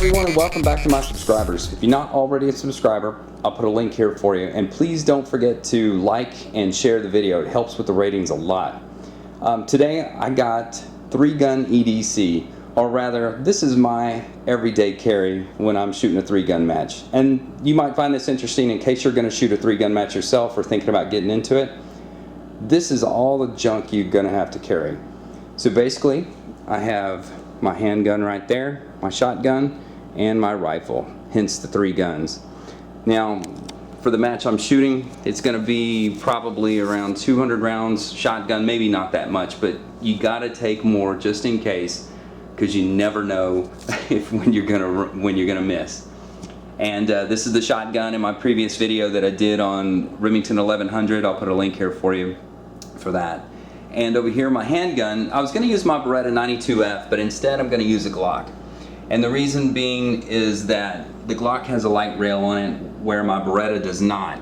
everyone, and welcome back to my subscribers. If you're not already a subscriber, I'll put a link here for you, and please don't forget to like and share the video. It helps with the ratings a lot. Today I got 3-gun EDC, or rather this is my everyday carry when I'm shooting a 3-gun match. And you might find this interesting in case you're going to shoot a 3-gun match yourself or thinking about getting into it. This is all the junk you're going to have to carry. So basically I have my handgun right there, my shotgun, and my rifle, hence the 3 guns. Now, for the match I'm shooting, it's going to be probably around 200 rounds shotgun, maybe not that much, but you got to take more just in case, because you never know when you're gonna miss. And this is the shotgun in my previous video that I did on Remington 1100. I'll put a link here for you for that. And over here, my handgun, I was going to use my Beretta 92F, but instead I'm going to use a Glock. And the reason being is that the Glock has a light rail on it where my Beretta does not.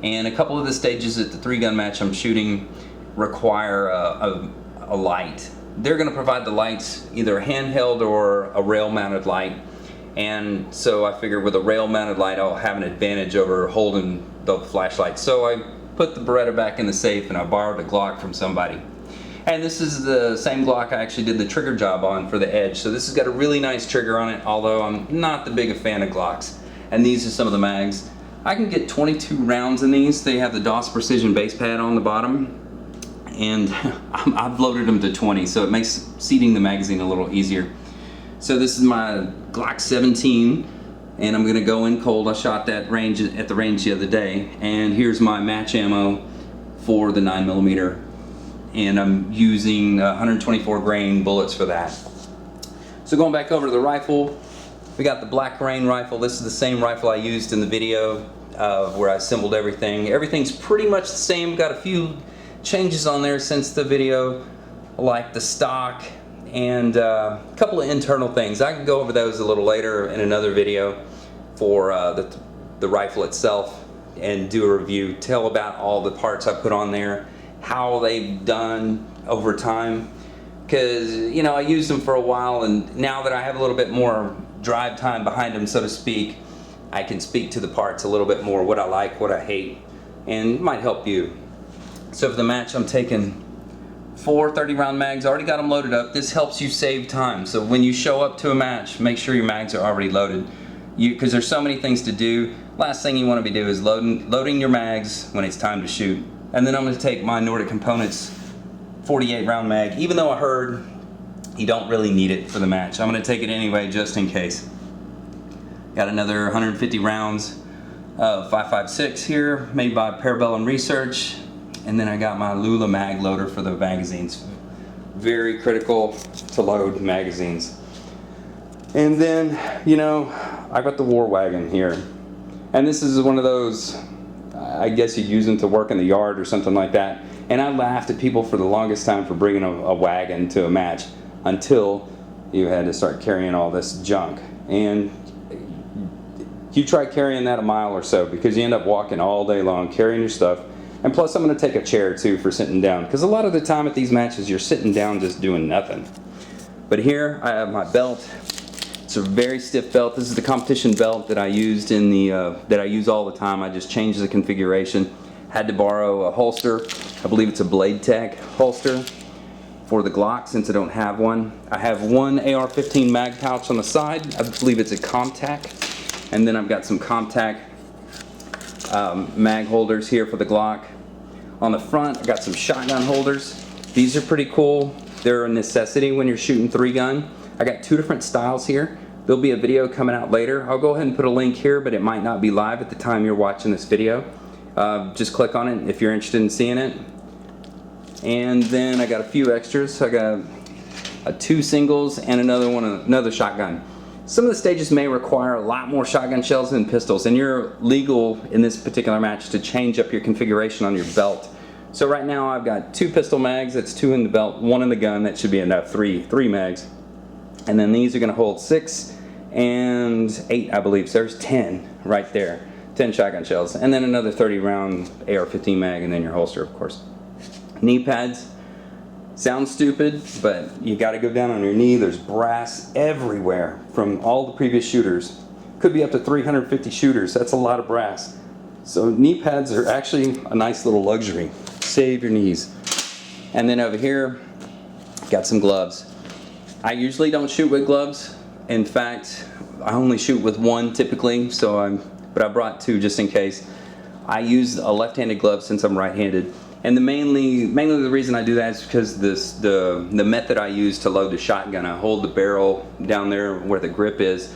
And a couple of the stages at the 3-gun match I'm shooting require a light. They're going to provide the lights, either a handheld or a rail-mounted light. And so I figured with a rail-mounted light I'll have an advantage over holding the flashlight. So I put the Beretta back in the safe and I borrowed a Glock from somebody. And this is the same Glock I actually did the trigger job on for the Edge. So this has got a really nice trigger on it, although I'm not the big a fan of Glocks. And these are some of the mags. I can get 22 rounds in these. They have the DOS Precision base pad on the bottom. And I've loaded them to 20, so it makes seating the magazine a little easier. So this is my Glock 17, and I'm going to go in cold. I shot that at the range the other day. And here's my match ammo for the 9mm. And I'm using 124 grain bullets for that. So going back over to the rifle, we got the Black Rain rifle. This is the same rifle I used in the video where I assembled everything. Everything's pretty much the same. Got a few changes on there since the video, like the stock and a couple of internal things. I can go over those a little later in another video for the rifle itself and do a review, tell about all the parts I put on there, how they've done over time, because you know I used them for a while, and now that I have a little bit more drive time behind them, so to speak, I can speak to the parts a little bit more, what I like, what I hate, and it might help you. So for the match I'm taking 4 30-round mags. I already got them loaded up. This helps you save time, so when you show up to a match, make sure your mags are already loaded, because there's so many things to do. Last thing you want to be doing is loading your mags when it's time to shoot. And then I'm going to take my Nordic Components 48-round mag, even though I heard you don't really need it for the match. I'm going to take it anyway just in case. Got another 150 rounds of 5.56 here, made by Parabellum Research. And then I got my Lula mag loader for the magazines. Very critical to load magazines. And then, you know, I got the War Wagon here. And this is one of those, I guess you'd use them to work in the yard or something like that. And I laughed at people for the longest time for bringing a wagon to a match until you had to start carrying all this junk. And you try carrying that a mile or so, because you end up walking all day long carrying your stuff. And plus I'm going to take a chair too for sitting down, because a lot of the time at these matches you're sitting down just doing nothing. But here I have my belt. It's a very stiff belt. This is the competition belt that I used in the that I use all the time. I just changed the configuration. Had to borrow a holster. I believe it's a Blade Tech holster for the Glock since I don't have one. I have one AR-15 mag pouch on the side. I believe it's a Comtac. And then I've got some Comtac mag holders here for the Glock. On the front I got some shotgun holders. These are pretty cool. They're a necessity when you're shooting 3-gun. I got 2 different styles here. There'll be a video coming out later. I'll go ahead and put a link here, but it might not be live at the time you're watching this video. Just click on it if you're interested in seeing it. And then I got a few extras. I got 2 singles and another shotgun. Some of the stages may require a lot more shotgun shells than pistols, and you're legal in this particular match to change up your configuration on your belt. So right now I've got 2 pistol mags. That's 2 in the belt, 1 in the gun. That should be enough. 3 mags. And then these are going to hold 6 and 8, I believe. So there's 10 right there. 10 shotgun shells. And then another 30-round AR-15 mag, and then your holster, of course. Knee pads. Sounds stupid, but you got to go down on your knee. There's brass everywhere from all the previous shooters. Could be up to 350 shooters. That's a lot of brass. So knee pads are actually a nice little luxury. Save your knees. And then over here, got some gloves. I usually don't shoot with gloves. In fact, I only shoot with one typically, but I brought two just in case. I use a left-handed glove since I'm right-handed. And mainly the reason I do that is because the method I use to load the shotgun, I hold the barrel down there where the grip is,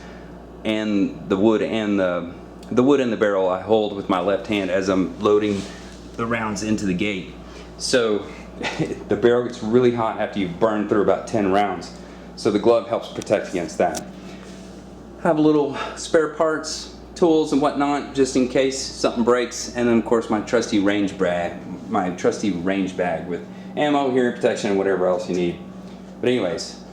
and the wood and the barrel I hold with my left hand as I'm loading the rounds into the gate. So the barrel gets really hot after you've burned through about 10 rounds. So the glove helps protect against that. I have a little spare parts, tools and whatnot just in case something breaks, and then of course my trusty range bag with ammo, hearing protection, and whatever else you need. But anyways,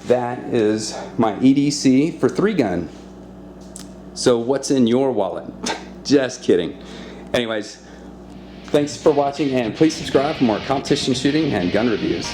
that is my EDC for 3-gun. So what's in your wallet? Just kidding. Anyways, thanks for watching, and please subscribe for more competition shooting and gun reviews.